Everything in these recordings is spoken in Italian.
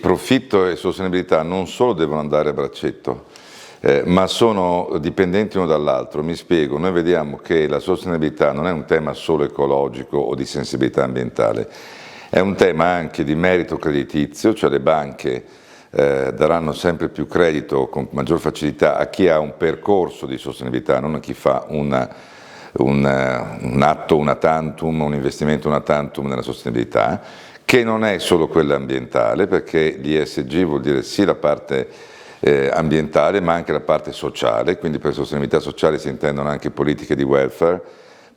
Profitto e sostenibilità non solo devono andare a braccetto, ma sono dipendenti uno dall'altro. Mi spiego, noi vediamo che la sostenibilità non è un tema solo ecologico o di sensibilità ambientale, è un tema anche di merito creditizio, cioè le banche daranno sempre più credito con maggior facilità a chi ha un percorso di sostenibilità, non a chi fa un atto una tantum, un investimento una tantum nella sostenibilità, che non è solo quella ambientale, perché l'ESG vuol dire sì la parte ambientale ma anche la parte sociale, quindi per sostenibilità sociale si intendono anche politiche di welfare,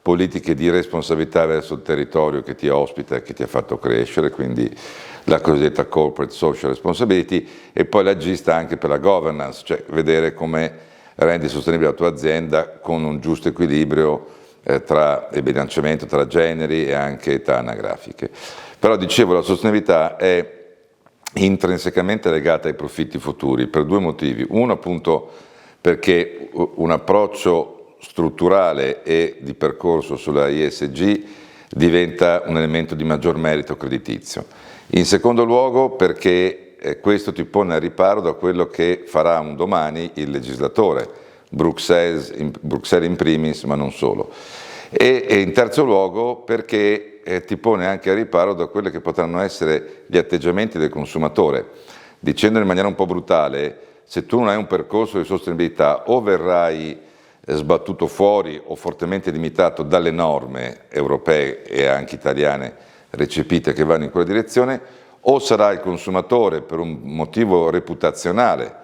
politiche di responsabilità verso il territorio che ti ospita e che ti ha fatto crescere, quindi la cosiddetta corporate social responsibility, e poi l'agista anche per la governance, cioè vedere come rendi sostenibile la tua azienda con un giusto equilibrio tra il bilanciamento tra generi e anche età anagrafiche. Però dicevo, la sostenibilità è intrinsecamente legata ai profitti futuri per due motivi. Uno appunto perché un approccio strutturale e di percorso sulla ESG diventa un elemento di maggior merito creditizio. In secondo luogo perché questo ti pone al riparo da quello che farà un domani il legislatore, Bruxelles in primis, ma non solo. E in terzo luogo perché ti pone anche al riparo da quelli che potranno essere gli atteggiamenti del consumatore. Dicendo in maniera un po' brutale, se tu non hai un percorso di sostenibilità o verrai sbattuto fuori o fortemente limitato dalle norme europee e anche italiane recepite che vanno in quella direzione, o sarai il consumatore per un motivo reputazionale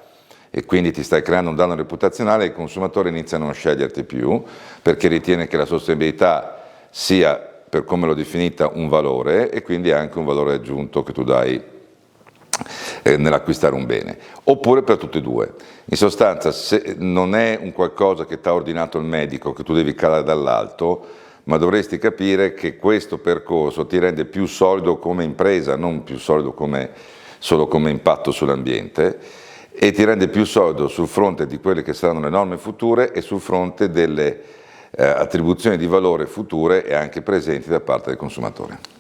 e quindi ti stai creando un danno reputazionale e il consumatore inizia a non sceglierti più perché ritiene che la sostenibilità sia, per come l'ho definita, un valore e quindi anche un valore aggiunto che tu dai nell'acquistare un bene, oppure per tutte e due. In sostanza, se non è un qualcosa che ti ha ordinato il medico, che tu devi calare dall'alto, ma dovresti capire che questo percorso ti rende più solido come impresa, non più solido solo come impatto sull'ambiente, e ti rende più solido sul fronte di quelle che saranno le norme future e sul fronte delle attribuzioni di valore future e anche presenti da parte del consumatore.